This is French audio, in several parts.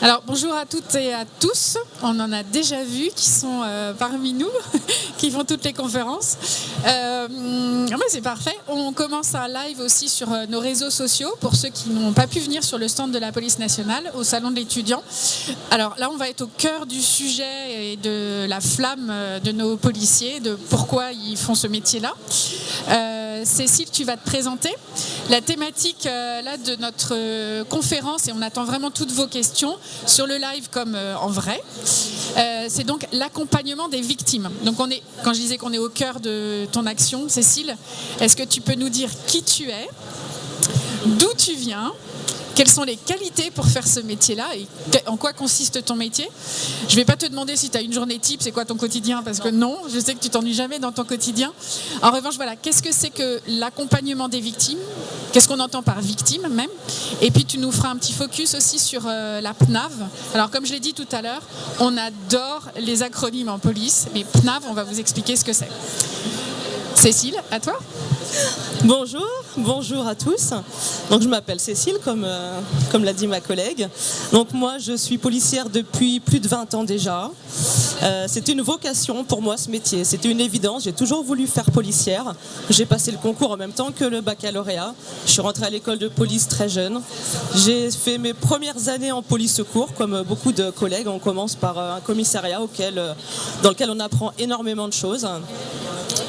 Alors bonjour à toutes et à tous, on en a déjà vu qui sont parmi nous, qui font toutes les conférences. C'est parfait, on commence un live aussi sur nos réseaux sociaux pour ceux qui n'ont pas pu venir sur le stand de la police nationale au salon de l'étudiant. Alors là on va être au cœur du sujet et de la flamme de nos policiers, de pourquoi ils font ce métier-là. Cécile, tu vas te présenter. La thématique là, de notre conférence, et on attend vraiment toutes vos questions, sur le live comme en vrai, c'est donc l'accompagnement des victimes. Donc quand je disais qu'on est au cœur de ton action, Cécile, est-ce que tu peux nous dire qui tu es, d'où tu viens, quelles sont les qualités pour faire ce métier-là et en quoi consiste ton métier? Je ne vais pas te demander si tu as une journée type, c'est quoi ton quotidien, parce que non, je sais que tu t'ennuies jamais dans ton quotidien. En revanche, voilà, qu'est-ce que c'est que l'accompagnement des victimes? Qu'est-ce qu'on entend par victime même? Et puis tu nous feras un petit focus aussi sur la PNAV. Alors comme je l'ai dit tout à l'heure, on adore les acronymes en police, mais PNAV, on va vous expliquer ce que c'est. Cécile, à toi. Bonjour à tous. Donc je m'appelle Cécile, comme l'a dit ma collègue. Donc moi je suis policière depuis plus de 20 ans déjà. C'était une vocation pour moi ce métier, c'était une évidence, j'ai toujours voulu faire policière. J'ai passé le concours en même temps que le baccalauréat. Je suis rentrée à l'école de police très jeune. J'ai fait mes premières années en police secours, comme beaucoup de collègues. On commence par un commissariat dans lequel on apprend énormément de choses.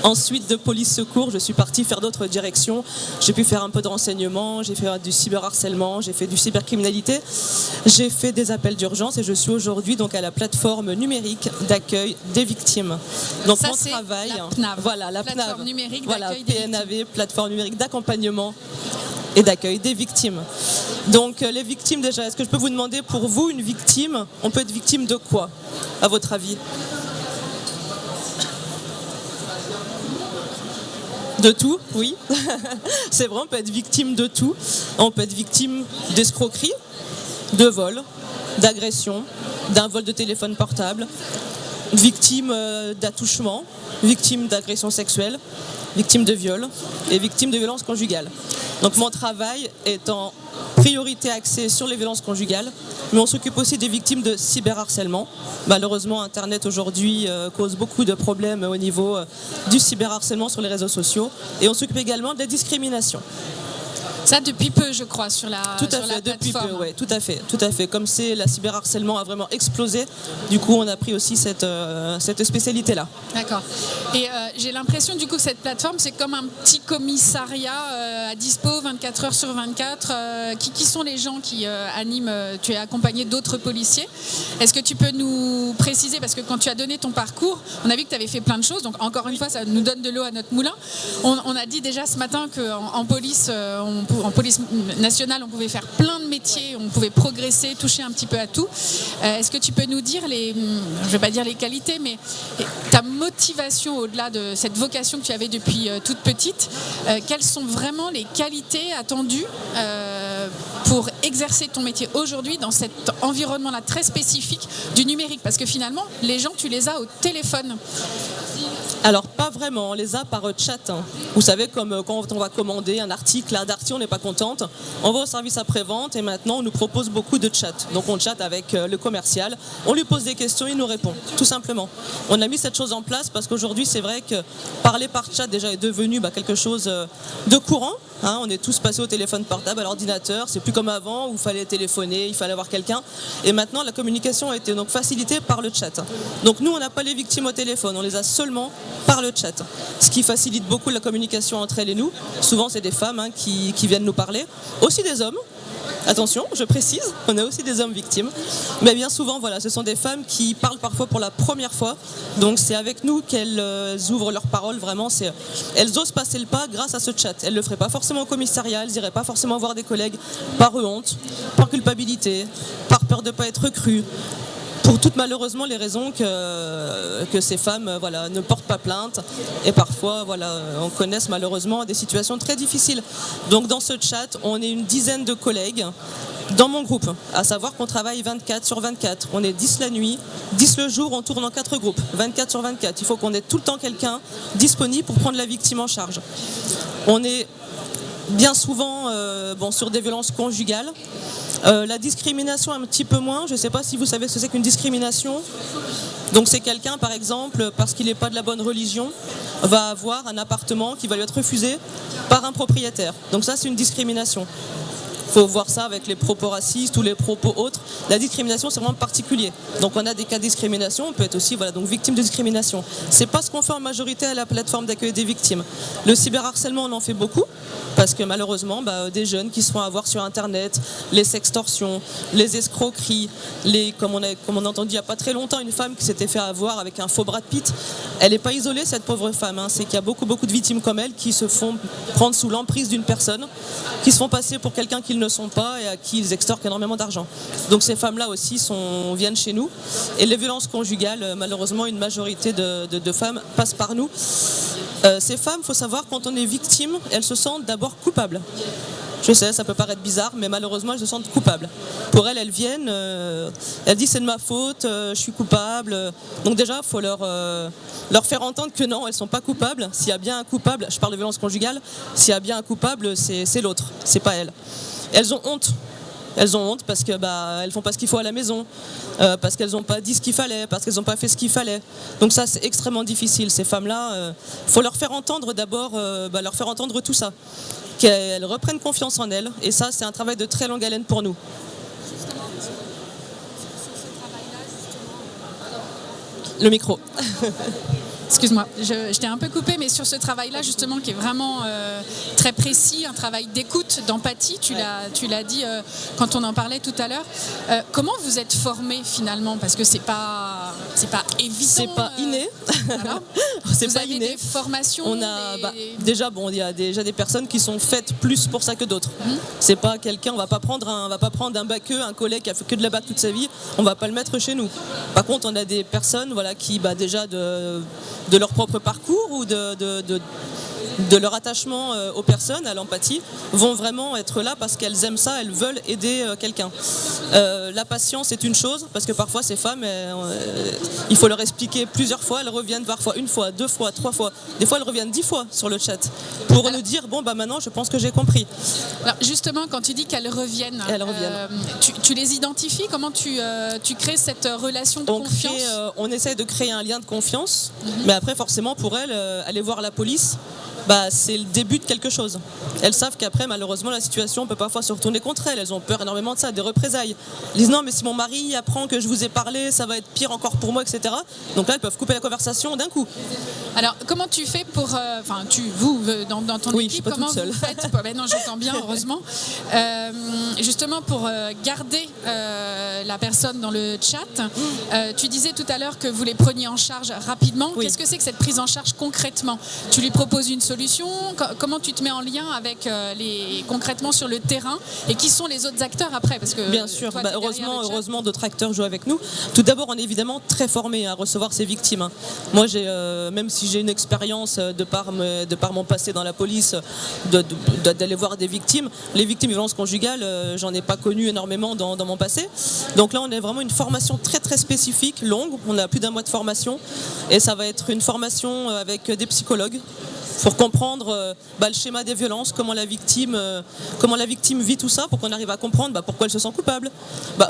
Ensuite de police secours, je suis partie faire d'autres directions. J'ai pu faire un peu de renseignement, j'ai fait du cyberharcèlement, j'ai fait du cybercriminalité, j'ai fait des appels d'urgence et je suis aujourd'hui donc à la plateforme numérique d'accueil des victimes. Donc ça, mon travail, la PNAV. voilà la plateforme PNAV, numérique voilà d'accueil des PNAV, victimes. plateforme numérique d'accompagnement et d'accueil des victimes. Donc les victimes déjà, est-ce que je peux vous demander pour vous une victime, on peut être victime de quoi à votre avis? De tout, oui. C'est vrai, on peut être victime de tout. On peut être victime d'escroquerie, de vol, d'agression, d'un vol de téléphone portable, victime d'attouchement, victime d'agression sexuelle, victime de viol et victime de violence conjugale. Donc mon travail est en priorité axée sur les violences conjugales, mais on s'occupe aussi des victimes de cyberharcèlement. Malheureusement, Internet aujourd'hui cause beaucoup de problèmes au niveau du cyberharcèlement sur les réseaux sociaux. Et on s'occupe également de la discrimination. Ça depuis peu, je crois, sur la plateforme. Depuis peu, oui, tout à fait. Comme la cyberharcèlement a vraiment explosé, du coup, on a pris aussi cette spécialité-là. D'accord. Et j'ai l'impression, du coup, que cette plateforme, c'est comme un petit commissariat à dispo 24 heures sur 24. Qui sont les gens qui animent? Tu es accompagné d'autres policiers. Est-ce que tu peux nous préciser, parce que quand tu as donné ton parcours, on a vu que tu avais fait plein de choses, donc encore une fois, ça nous donne de l'eau à notre moulin. On a dit déjà ce matin qu'en police, en police nationale, on pouvait faire plein de métiers, on pouvait progresser, toucher un petit peu à tout. Est-ce que tu peux nous dire je ne vais pas dire les qualités, mais ta motivation au-delà de cette vocation que tu avais depuis toute petite, quelles sont vraiment les qualités attendues pour exercer ton métier aujourd'hui dans cet environnement-là très spécifique du numérique? Parce que finalement, les gens, tu les as au téléphone. Alors pas vraiment, on les a par chat. Vous savez, comme quand on va commander un article à Darty, on n'est pas contente, on va au service après-vente et maintenant on nous propose beaucoup de chats. Donc on chatte avec le commercial, on lui pose des questions, il nous répond, tout simplement. On a mis cette chose en place parce qu'aujourd'hui c'est vrai que parler par chat déjà est devenu quelque chose de courant. On est tous passés au téléphone portable, à l'ordinateur, c'est plus comme avant où il fallait téléphoner, il fallait avoir quelqu'un. Et maintenant la communication a été donc facilitée par le chat. Donc nous on n'a pas les victimes au téléphone, on les a seulement par le chat. Ce qui facilite beaucoup la communication entre elles et nous. Souvent c'est des femmes qui viennent nous parler, aussi des hommes. Attention, je précise, on a aussi des hommes victimes. Mais bien souvent, voilà, ce sont des femmes qui parlent parfois pour la première fois. Donc c'est avec nous qu'elles ouvrent leurs paroles, vraiment. Elles osent passer le pas grâce à ce chat. Elles ne le feraient pas forcément au commissariat, elles n'iraient pas forcément voir des collègues par honte, par culpabilité, par peur de ne pas être crues. Pour toutes malheureusement les raisons que ces femmes ne portent pas plainte et parfois on connaisse malheureusement des situations très difficiles. Donc dans ce chat, on est une dizaine de collègues dans mon groupe, à savoir qu'on travaille 24 sur 24. On est 10 la nuit, 10 le jour, on tourne en 4 groupes, 24 sur 24. Il faut qu'on ait tout le temps quelqu'un disponible pour prendre la victime en charge. On est bien souvent sur des violences conjugales. La discrimination un petit peu moins. Je ne sais pas si vous savez ce que c'est qu'une discrimination. Donc c'est quelqu'un, par exemple, parce qu'il n'est pas de la bonne religion, va avoir un appartement qui va lui être refusé par un propriétaire. Donc ça, c'est une discrimination. Il faut voir ça avec les propos racistes ou les propos autres. La discrimination, c'est vraiment particulier. Donc on a des cas de discrimination, on peut être aussi donc victime de discrimination. C'est pas ce qu'on fait en majorité à la plateforme d'accueil des victimes. Le cyberharcèlement, on en fait beaucoup, parce que malheureusement, des jeunes qui se font avoir sur Internet, les sextorsions, les escroqueries, comme on a entendu il n'y a pas très longtemps, une femme qui s'était fait avoir avec un faux Brad Pitt. Elle n'est pas isolée, cette pauvre femme. C'est qu'il y a beaucoup de victimes comme elle qui se font prendre sous l'emprise d'une personne, qui se font passer pour quelqu'un qu'ils ne sont pas et à qui ils extorquent énormément d'argent. Donc ces femmes-là aussi viennent chez nous. Et les violences conjugales, malheureusement, une majorité de femmes passent par nous. Ces femmes, il faut savoir, quand on est victime, elles se sentent d'abord coupables. Je sais, ça peut paraître bizarre, mais malheureusement, elles se sentent coupables. Pour elles viennent, elles disent c'est de ma faute, je suis coupable. Donc déjà, il faut leur faire entendre que non, elles ne sont pas coupables. S'il y a bien un coupable, je parle de violence conjugale, s'il y a bien un coupable, c'est l'autre, c'est pas elles. Elles ont honte. Elles ont honte parce qu'elles ne font pas ce qu'il faut à la maison, parce qu'elles n'ont pas dit ce qu'il fallait, parce qu'elles n'ont pas fait ce qu'il fallait. Donc ça, c'est extrêmement difficile. Ces femmes-là, il faut leur faire entendre d'abord, leur faire entendre tout ça. Qu'elles reprennent confiance en elles. Et ça, c'est un travail de très longue haleine pour nous. Le micro. Excuse-moi, je t'ai un peu coupé, mais sur ce travail-là, justement, qui est vraiment très précis, un travail d'écoute, d'empathie, tu l'as dit quand on en parlait tout à l'heure. Comment vous êtes formés finalement? Parce que c'est pas évident. C'est pas inné. Voilà. C'est vous pas avez inné. des formations. On a déjà, il y a déjà des personnes qui sont faites plus pour ça que d'autres. C'est pas quelqu'un, on va pas prendre un baqueux, un collègue qui a fait que de la bac toute sa vie, on va pas le mettre chez nous. Par contre, on a des personnes, qui déjà de leur propre parcours ou de leur attachement aux personnes, à l'empathie, vont vraiment être là parce qu'elles aiment ça, elles veulent aider quelqu'un. La patience est une chose, parce que parfois ces femmes, il faut leur expliquer plusieurs fois, elles reviennent parfois une fois, 2 fois, 3 fois, des fois elles reviennent 10 fois sur le chat pour nous dire maintenant je pense que j'ai compris. Alors justement, quand tu dis qu'elles reviennent, tu les identifies, comment tu crées cette relation de confiance? On essaie de créer un lien de confiance, mais après forcément pour elles, aller voir la police, c'est le début de quelque chose. Elles savent qu'après, malheureusement, la situation peut parfois se retourner contre elles. Elles ont peur énormément de ça, des représailles. Elles disent non, mais si mon mari apprend que je vous ai parlé, ça va être pire encore pour moi, etc. Donc là, elles peuvent couper la conversation d'un coup. Alors, comment tu fais pour... dans ton équipe, comment vous faites non, j'entends bien, heureusement. Justement, pour garder la personne dans le chat, tu disais tout à l'heure que vous les preniez en charge rapidement. Oui. Qu'est-ce que c'est que cette prise en charge concrètement? Tu lui proposes une solution? Comment tu te mets en lien avec concrètement sur le terrain, et qui sont les autres acteurs après? Parce que bien sûr, heureusement d'autres acteurs jouent avec nous. Tout d'abord, on est évidemment très formés à recevoir ces victimes. Moi, même si j'ai une expérience de par mon passé dans la police, d'aller voir des victimes, les victimes de violences conjugales, j'en ai pas connu énormément dans mon passé. Donc là, on a vraiment une formation très très spécifique, longue. On a plus d'1 mois de formation, et ça va être une formation avec des psychologues pour comprendre le schéma des violences, comment la victime vit tout ça, pour qu'on arrive à comprendre pourquoi elle se sent coupable,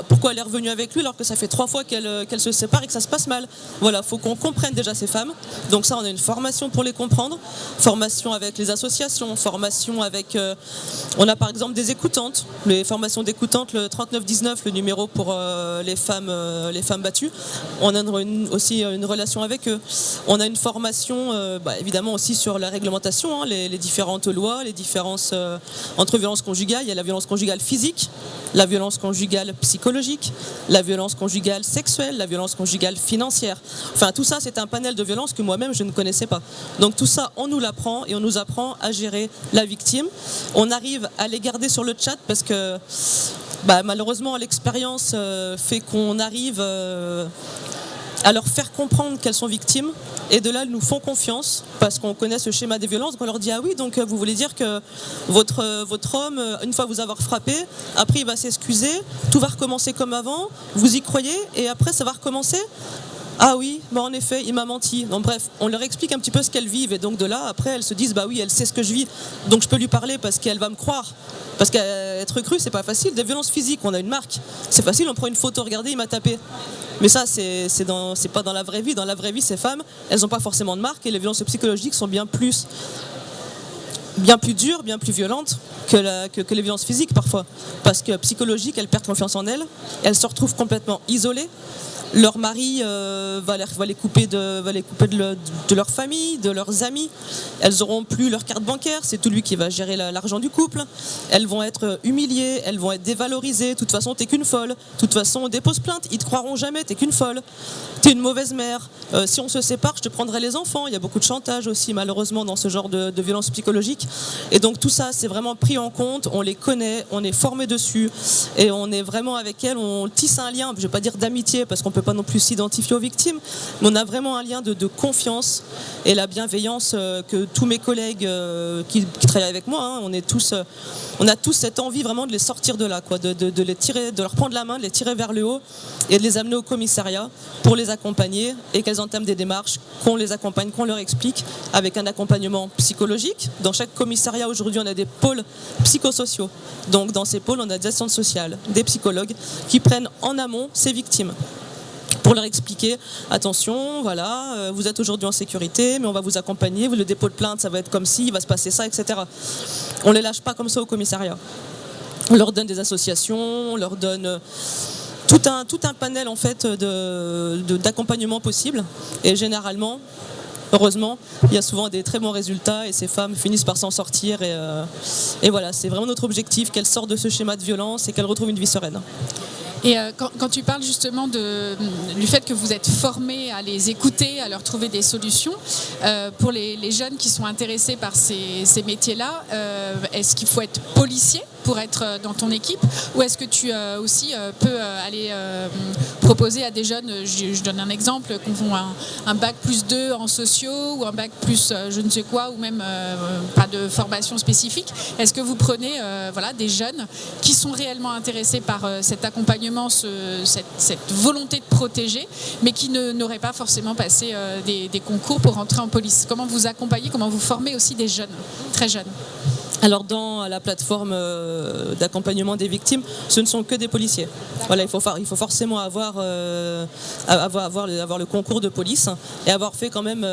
pourquoi elle est revenue avec lui alors que ça fait 3 fois qu'elle se sépare et que ça se passe mal. Voilà, il faut qu'on comprenne déjà ces femmes. Donc ça, on a une formation pour les comprendre, formation avec les associations, formation avec... on a par exemple des écoutantes, les formations d'écoutantes, le 3919, le numéro pour les femmes battues. On a aussi une relation avec eux. On a une formation évidemment aussi sur la réglementation, les différentes lois, les différences entre violences conjugales. Il y a la violence conjugale physique, la violence conjugale psychologique, la violence conjugale sexuelle, la violence conjugale financière. Enfin, tout ça, c'est un panel de violences que moi-même, je ne connaissais pas. Donc tout ça, on nous l'apprend, et on nous apprend à gérer la victime. On arrive à les garder sur le chat parce que malheureusement, l'expérience fait qu'on arrive... à leur faire comprendre qu'elles sont victimes, et de là elles nous font confiance parce qu'on connaît ce schéma des violences. Donc on leur dit oui, donc vous voulez dire que votre homme, une fois vous avoir frappé, après il va s'excuser, tout va recommencer comme avant, vous y croyez, et après ça va recommencer? Ah oui, bah en effet, il m'a menti. Donc bref, on leur explique un petit peu ce qu'elles vivent et donc de là, après, elles se disent bah oui, elle sait ce que je vis, donc je peux lui parler parce qu'elle va me croire. Parce qu'être cru, c'est pas facile. Des violences physiques, on a une marque. C'est facile, on prend une photo, regardez, il m'a tapé. Mais ça, c'est pas dans la vraie vie. Dans la vraie vie, ces femmes, elles n'ont pas forcément de marque et les violences psychologiques sont bien plus dures, bien plus violentes que les violences physiques parfois. Parce que psychologiques, elles perdent confiance en elles se retrouvent complètement isolées. Leur mari va les couper de leur famille, de leurs amis. Elles n'auront plus leur carte bancaire, c'est tout lui qui va gérer l'argent du couple. Elles vont être humiliées, elles vont être dévalorisées. De toute façon, t'es qu'une folle. De toute façon, on dépose plainte, ils te croiront jamais, t'es qu'une folle. T'es une mauvaise mère. Si on se sépare, je te prendrai les enfants. Il y a beaucoup de chantage aussi, malheureusement, dans ce genre de violence psychologique. Et donc tout ça, c'est vraiment pris en compte. On les connaît, on est formé dessus. Et on est vraiment avec elles, on tisse un lien, je ne vais pas dire d'amitié, parce qu'on peut pas non plus s'identifier aux victimes, mais on a vraiment un lien de confiance et la bienveillance que tous mes collègues qui travaillent avec moi, on a tous cette envie vraiment de les sortir de là, quoi, de les tirer, de leur prendre la main, de les tirer vers le haut et de les amener au commissariat pour les accompagner et qu'elles entament des démarches, qu'on les accompagne, qu'on leur explique avec un accompagnement psychologique. Dans chaque commissariat aujourd'hui, on a des pôles psychosociaux. Donc dans ces pôles, on a des assistantes sociales, des psychologues qui prennent en amont ces victimes pour leur expliquer, attention, voilà, vous êtes aujourd'hui en sécurité, mais on va vous accompagner, le dépôt de plainte, ça va être comme ci, il va se passer ça, etc. On ne les lâche pas comme ça au commissariat. On leur donne des associations, on leur donne tout un panel en fait d'accompagnement possible. Et généralement, heureusement, il y a souvent des très bons résultats et ces femmes finissent par s'en sortir. Et voilà, c'est vraiment notre objectif, qu'elles sortent de ce schéma de violence et qu'elles retrouvent une vie sereine. Et quand tu parles justement du fait que vous êtes formés à les écouter, à leur trouver des solutions, pour les jeunes qui sont intéressés par ces métiers-là, est-ce qu'il faut être policier pour être dans ton équipe, ou est-ce que tu aussi peux aller proposer à des jeunes, je donne un exemple, qui ont un bac plus 2 en sociaux ou un bac plus je ne sais quoi, ou même pas de formation spécifique. Est-ce que vous prenez des jeunes qui sont réellement intéressés par cet accompagnement, cette volonté de protéger, mais qui n'auraient pas forcément passé des concours pour entrer en police? Comment vous accompagnez, comment vous formez aussi des jeunes, très jeunes? Alors dans la plateforme d'accompagnement des victimes, ce ne sont que des policiers. Voilà, il faut forcément avoir le concours de police et avoir fait quand même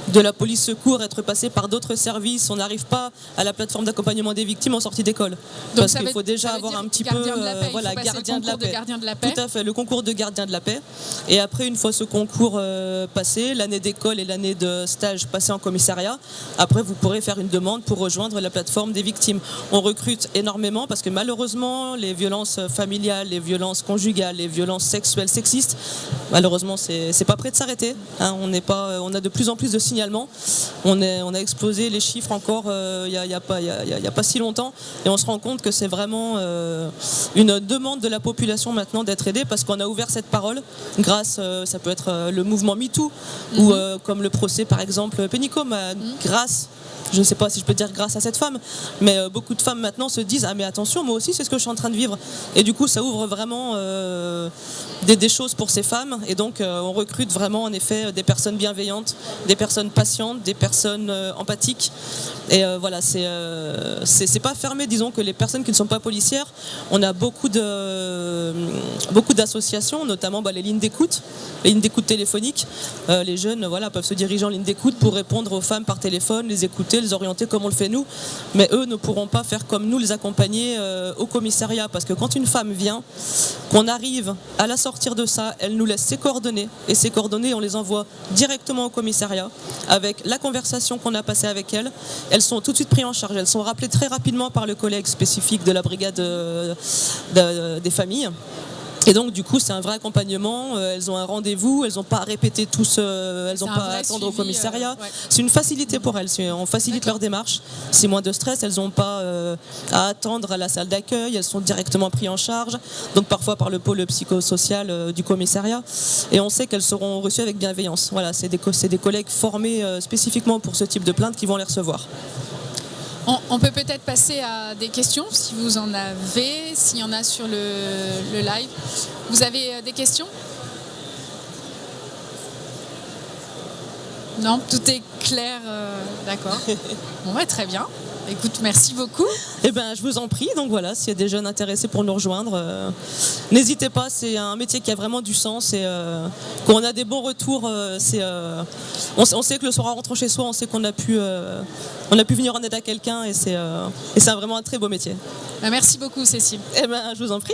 de la police secours, être passé par d'autres services. On n'arrive pas à la plateforme d'accompagnement des victimes en sortie d'école. Parce qu'il faut déjà avoir un petit peu gardien de la paix. Tout à fait, le concours de gardien de la paix. Et après, une fois ce concours passé, l'année d'école et l'année de stage passée en commissariat, après vous pourrez faire une demande pour rejoindre la plateforme des victimes. On recrute énormément parce que malheureusement, les violences familiales, les violences conjugales, les violences sexuelles, sexistes, malheureusement, c'est pas prêt de s'arrêter. On a de plus en plus de signalements. On a explosé les chiffres encore il y a pas si longtemps, et on se rend compte que c'est vraiment une demande de la population maintenant d'être aidée, parce qu'on a ouvert cette parole grâce, ça peut être le mouvement MeToo, ou comme le procès par exemple Pénicôme, grâce, je ne sais pas si je peux dire grâce à cette femme, mais beaucoup de femmes maintenant se disent « Ah mais attention, moi aussi c'est ce que je suis en train de vivre ». Et du coup ça ouvre vraiment des choses pour ces femmes, et donc on recrute vraiment en effet des personnes bienveillantes, des personnes patientes, des personnes empathiques. Et voilà, c'est pas fermé, disons que les personnes qui ne sont pas policières, on a beaucoup d'associations, notamment les lignes d'écoute téléphoniques. Les jeunes peuvent se diriger en ligne d'écoute pour répondre aux femmes par téléphone, les écouter, les orienter comme on le fait nous, mais eux ne pourront pas faire comme nous, les accompagner au commissariat, parce que quand une femme vient, qu'on arrive à la sortir de ça, elle nous laisse ses coordonnées, et ces coordonnées on les envoie directement au commissariat avec la conversation qu'on a passée avec elle. Elles sont tout de suite prises en charge, elles sont rappelées très rapidement par le collègue spécifique de la brigade des familles. Et donc du coup c'est un vrai accompagnement, elles ont un rendez-vous, elles n'ont pas à répéter tous, elles n'ont pas à attendre au commissariat. C'est une facilité pour elles, on facilite leur démarche, c'est moins de stress, elles n'ont pas à attendre à la salle d'accueil, elles sont directement prises en charge, donc parfois par le pôle psychosocial du commissariat, et on sait qu'elles seront reçues avec bienveillance. Voilà, c'est des collègues formés spécifiquement pour ce type de plainte qui vont les recevoir. On peut peut-être passer à des questions, si vous en avez, s'il y en a sur le live. Vous avez des questions ? Non, tout est clair, d'accord. Bon, ouais, très bien. Écoute, merci beaucoup. Eh ben, je vous en prie. Donc voilà, s'il y a des jeunes intéressés pour nous rejoindre, n'hésitez pas. C'est un métier qui a vraiment du sens et quand on a des bons retours, on sait que le soir en rentrant chez soi, on sait qu'on a pu venir en aide à quelqu'un et c'est vraiment un très beau métier. Merci beaucoup, Cécile. Eh ben, je vous en prie.